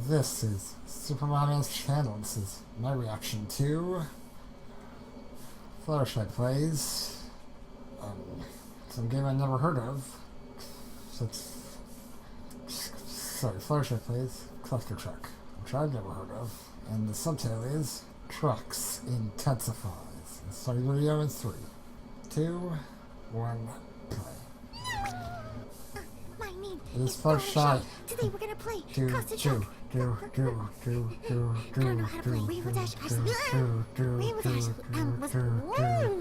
This is Supermonaman's channel. This is my reaction to Fluttershy plays some game I never heard of. Fluttershy plays Clustertruck, which I've never heard of, and the subtitle is Trucks Intensifies. And start the video in 3, 2, 1, play. My name is Fluttershy. Today we're gonna play Clustertruck. I don't know how to play Rainbow Dash. Rainbow Dash.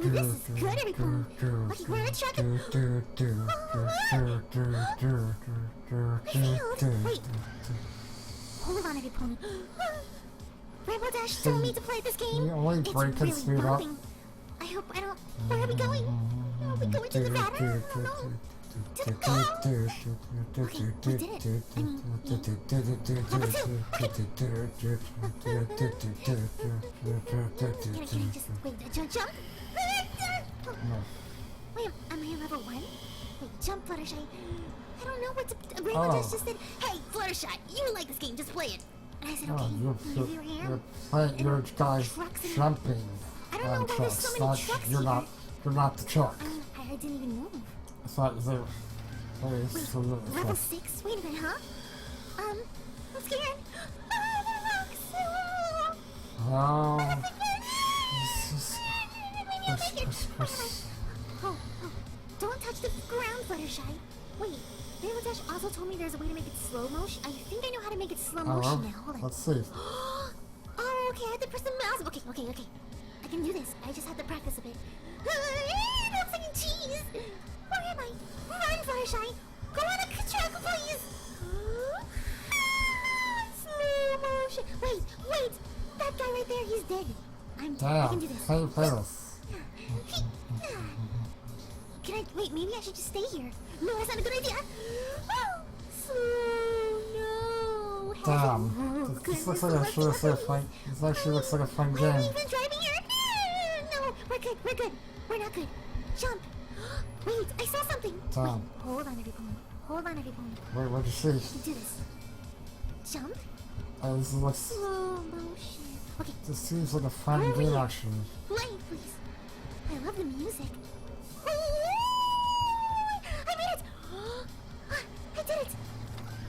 This is good, everyone. Okay, we're in a truck. Wait. Hold on, everyone. Rainbow Dash told me to play this game. It's really bumping. I hope I don't. Where are we going? Are we going to Nevada? No. Okay, we did it. I mean, level 2. Can I just wait? Jump? Wait, am I level 1? Wait, jump, Fluttershy. I don't know what to. Rainbow Dash just said, "Hey, Fluttershy, you like this game? Just play it." And I said, "Okay." You're guys jumping. I don't know why there's so many trucks here. You're not the truck. I didn't even move. I thought they were. Wait, level 6? Wait a minute, huh? I'm scared. Oh, don't touch the ground, Fluttershy. Wait, Rainbow Dash also told me there's a way to make it slow motion. I think I know how to make it slow motion now. Hold on. Let's see. Oh, okay, I have to press the mouse. Okay. I can do this. I just have to practice a bit. It looks like a cheese. Where am I? Run, Fluttershy! Go on a truck, please! Slow motion. Wait! That guy right there, he's dead. I can do this. How do you play this? Can I? Wait, maybe I should just stay here. No, that's not a good idea. No. Damn. This looks like a fun. This actually looks like a fun game. Are we even driving here? No, we're good. We're not good. Jump. Wait, I saw something. Damn. Wait, hold on, everyone. Wait, what'd you see? Do this. Jump. This looks. Slow motion. Okay. This seems like a fun game, actually. Play, please. I love the music. I made it. I did it.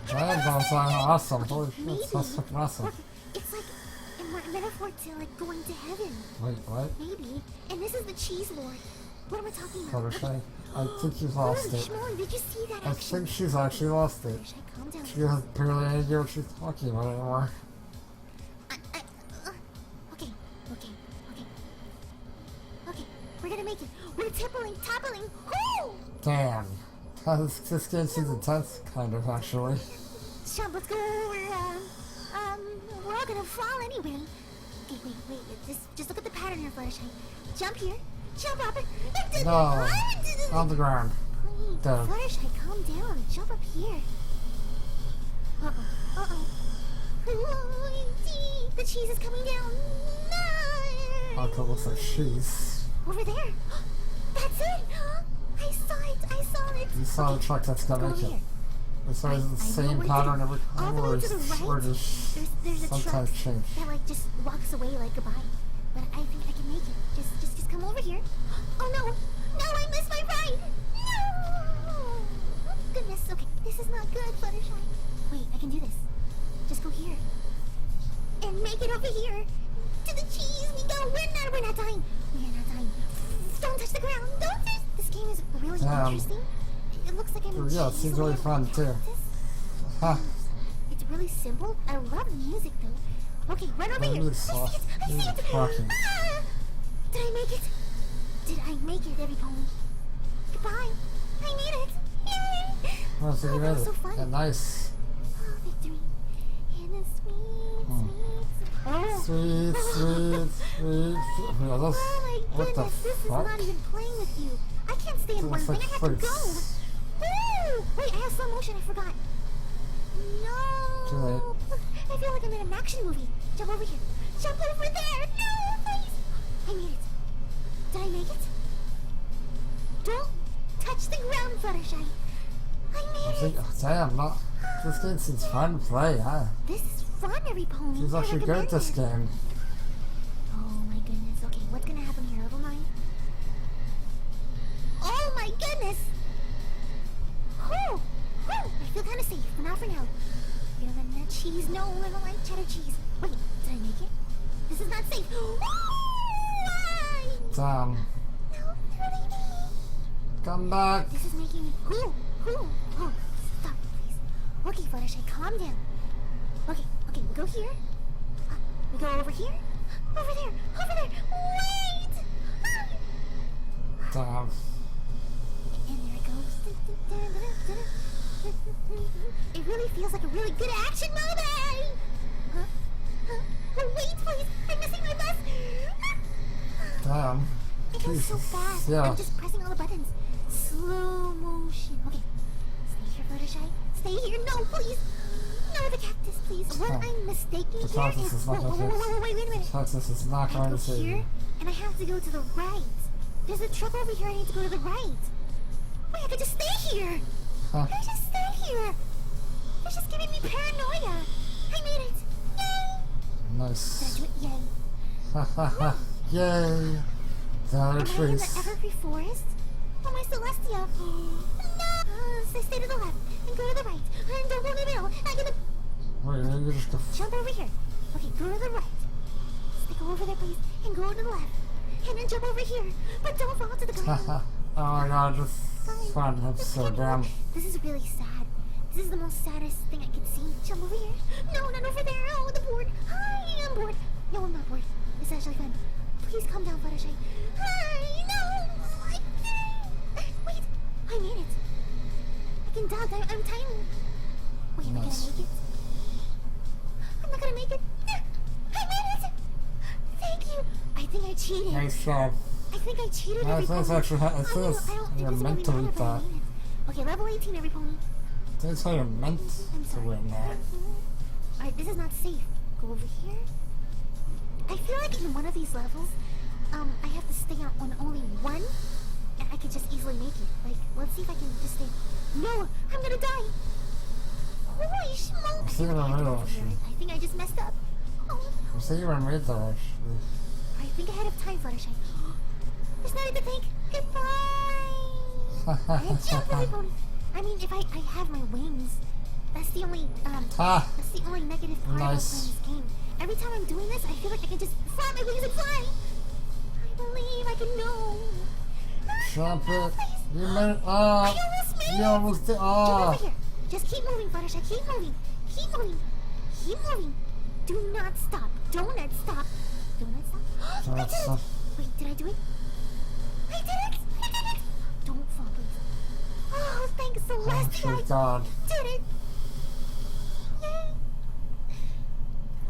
That's awesome. Holy shit, maybe that's fucking awesome. It's like a metaphor to like going to heaven. Wait, what? Maybe. And this is the cheese lord. What am I talking about? Fluttershy, I think she's lost it. Shimon, did you see that? I think she's actually lost it. Fluttershy, calm down. She has barely any idea what she's talking about anymore. Okay. We're gonna make it. We're toppling. Woo! Damn. This game seems intense, kind of, actually. Jump, let's go. We're all gonna fall anyway. Okay, wait. Just look at the pattern here, Fluttershy. Jump here. Jump up. No. On the ground. Please, Fluttershy, calm down. Jump up here. Uh-oh. The cheese is coming down. No. Oh, it looks like cheese. Over there. That's it. I saw it. You saw the truck that's gonna make it. It's always the same pattern every time, or just sometimes change. That like just walks away like goodbye. But I think I can make it. Just come over here. Oh no, I missed my ride. No. Oh, goodness. Okay, this is not good, Fluttershy. Wait, I can do this. Just go here and make it over here to the cheese. We go. We're not dying. Don't touch the ground. This game is really interesting. It looks like I'm. Yeah, it seems really fun too. It's really simple. I love the music though. Okay, run over here. I see it. Did I make it? Everyone? Goodbye. I made it. Yay! Oh, so you made it. So fun. Yeah, nice. Oh, victory. And the Sweet. Oh my What the goodness, this is fuck? not even playing with you. I can't stay in one thing. I have to go. Woo! Wait, I have slow motion. I forgot. No. Too late. I feel like I'm in an action movie. Jump over here. Jump over there. No, please. I made it. Did I make it? Don't touch the ground, Fluttershy. I made it. Damn, this game seems fun to play, huh? This is fun, every pony. She's actually good at this game. Oh my goodness. Okay, what's gonna happen here? Level 9. Oh my goodness! Oh! Oh! I feel kind of safe, but not for now. You know that cheese? No, I don't like cheddar cheese. Wait, did I make it? This is not safe. Why? Damn. No, really? Come back. This is making me. Oh, stop, please. Okay, Fluttershy, calm down. Okay, we go here. We go over here. Over there. Wait! Damn. And there it goes. It really feels like a really good action movie! Oh, wait, please! I'm missing my bus! Damn. It goes so fast. Yeah. I'm just pressing all the buttons. Slow motion. Okay. Stay here, Fluttershy. Stay here. No, please! No, the cactus, please. What I'm mistaking The here cactus is... is not going to wait a minute. Cactus is not I going go to save here, you. and I have to go to the right. There's a truck over here. I need to go to the right. Wait, I could just stay here. Huh. I could just stay here. It's just giving me paranoia. I made it. Yay. Nice. Did I do it? Yay. Ha ha ha. Yay. There are Am I in the trees. Evergreen Forest? Oh, my Celestia. No. Stay to the left and go to the right. And don't go in the middle. I'm gonna Wait, you just go. jump over here. Okay, go to the right. Stay go over there, please. And go to the left. And then jump over here. But don't fall to the ground. Oh my god, this fun. That's so damn. This is really sad. This is the most saddest thing I can see. Jump over here. No, not over there. Oh, the board. Hi, I'm bored. No, I'm not bored. It's actually fun. Please calm down, Fluttershy. Hi, no. Wait, I made it. I can dog. I'm tiny. Wait, am I gonna make it? I'm not gonna make it. I made it. Thank you. I think I cheated. Nice job. I think I cheated I every think pony. actually, it says you're meant to read that. Okay, level 18, every pony. That's how you're meant I'm to sorry. win that. Alright, this is not safe. Go over here. I feel like in one of these levels, I have to stay on only one, and I can just easily make it. Like, let's see if I can just stay. No, I'm gonna die. Holy smokes! See what I made, actually. I think I just messed up. Oh. I see you made that actually. I think I had enough time, Fluttershy. There's nothing to thank. Goodbye. And jump, everybody. I mean, if I have my wings, that's the only that's the only negative part about playing this game. Every time I'm doing this, I feel like I can just flap my wings and fly. I believe I can know. Jump it. Please. You made it. I almost made it. You almost did. Jump over here. Just keep moving, Fluttershy. Keep moving. Keep moving. Keep moving. Do not stop. Do not stop. Do not stop. I did it. Wait, did I do it? I did it. I did it. Don't fall, please. Oh, thanks, Celestia. Oh, God. I did it. Yay.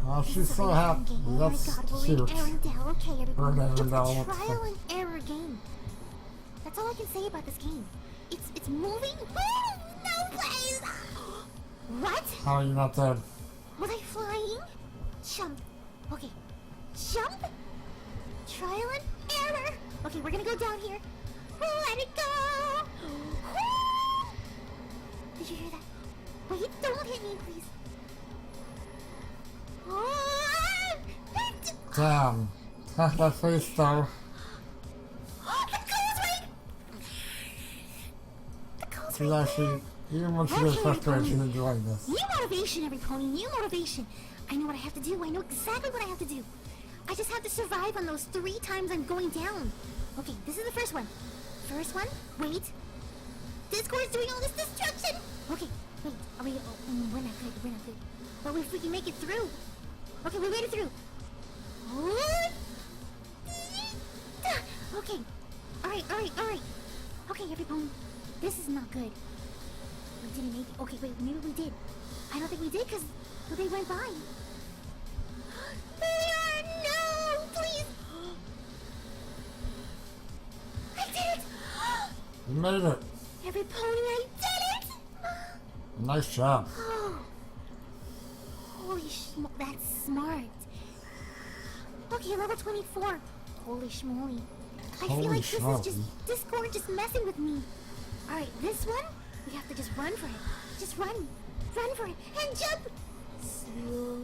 Oh, This she's is a so really fun happy. game. Oh my That's god, we're cute. in Arendelle. Okay, everybody. We're in It's Arendelle, a what the trial fuck? and error game. That's all I can say about this game. It's moving. Oh, no, please. What? How are you not dead? Was I flying? Jump. Okay. Jump. Trial and error. Okay, we're gonna go down here. Let it go. Did you hear that? Wait, don't hit me, please. Damn. That face though. She's actually, even when she gets frustrated, she's enjoying this. New motivation, every pony. New motivation. I know what I have to do. I know exactly what I have to do. I just have to survive on those 3 times I'm going down. Okay, this is the first one. First one. Wait. Discord's doing all this destruction. Okay, wait. Are we? Oh, we're not good. We're not good. But if we can make it through. Okay, we made it through. Okay. All right. Okay, every pony. This is not good. We didn't make it. Okay, wait. Maybe we did. I don't think we did because they went by. They are no, please. I did it. You made it. Every pony, I did it. Nice job. Oh. Holy that's smart. Okay, level 24. Holy schmoly. I feel like this is just Discord just messing with me. Alright, this one, we have to just run for it. Just run. Run for it. And jump. Slow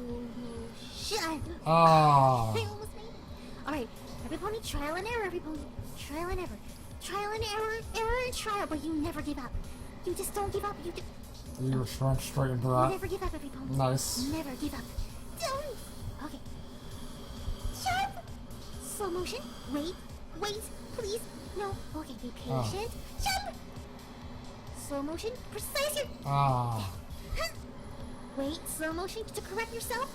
motion. Ah. I almost made it. Alright, every pony, trial and error, every pony. Trial and error. Trial and error, error and trial, but you never give up. You just don't give up. You went straight into You that. never give up, every pony. Nice. Never give up. Don't. Okay. Jump. Slow motion. Wait. Wait. Please. No. Okay. Be patient. Jump. Slow motion. Precise your. Ah. Huh. Wait. Slow motion to correct yourself.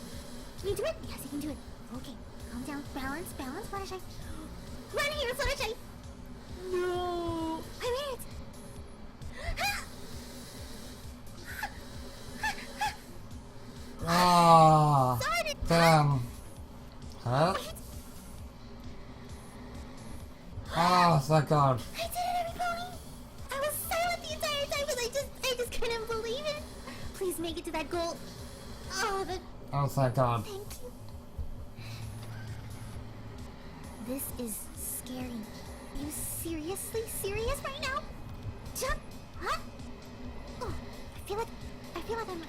Can you do it? Yes, you can do it. Okay. Calm down. Balance. Balance. Fluttershy. Run here, Fluttershy. No. I made it. Ah. Darn it. Damn. Huh? Ah, thank God. I did it, every pony! I was silent the entire time because I just couldn't believe it. Please make it to that goal. Oh, Oh, thank God. thank you. This is scary. You seriously serious right now? Jump! Huh? Oh, I feel like I'm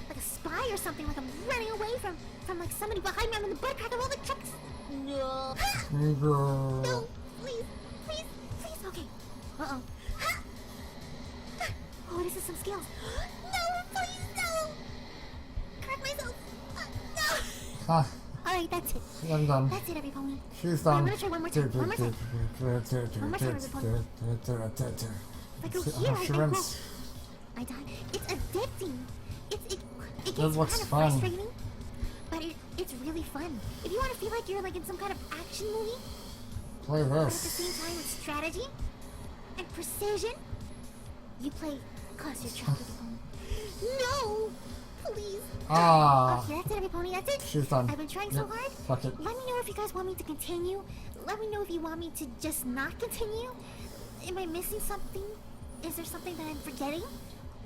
like a spy or something. Like I'm running away from like somebody behind me. I'm in the butt crack of all the trucks. No. No, please, please, please. Okay. Uh-oh. Oh, this is some scales. No, please, no. Correct myself. No. Ah, Alright, that's it. I'm done. That's it, every pony. She's Okay, done. I'm gonna try one more time. One more time. One more time, every pony. If I go here, I can go. I died. It's addicting. It gets looks kind of fun. frustrating, but it's really fun. If you want to feel like you're like in some kind of action movie, Play but at the this. same time with strategy and precision, you play Clustertruck with your pony. No, please. Ah. Okay, that's it, every pony. That's it. She's done. I've been trying so Yep, hard. fuck it. Let me know if you guys want me to continue. Let me know if you want me to just not continue. Am I missing something? Is there something that I'm forgetting?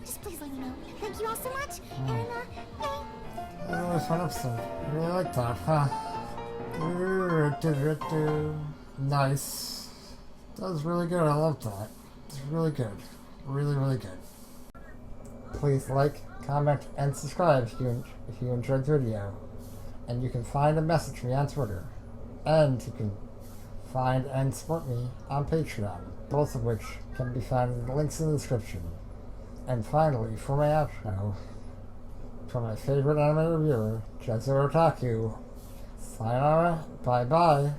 Just please let me know. Thank you all so much. And, yay. Really fun episode. I really like that, huh? Nice. That was really good. I love that. It's really good. Really, really good. Please like, comment, and subscribe if you enjoyed the video. And you can find and message me on Twitter. And you can find and support me on Patreon, both of which can be found in the links in the description. And finally, for my outro, from my favorite anime reviewer, Jezu Otaku, sayonara, bye bye.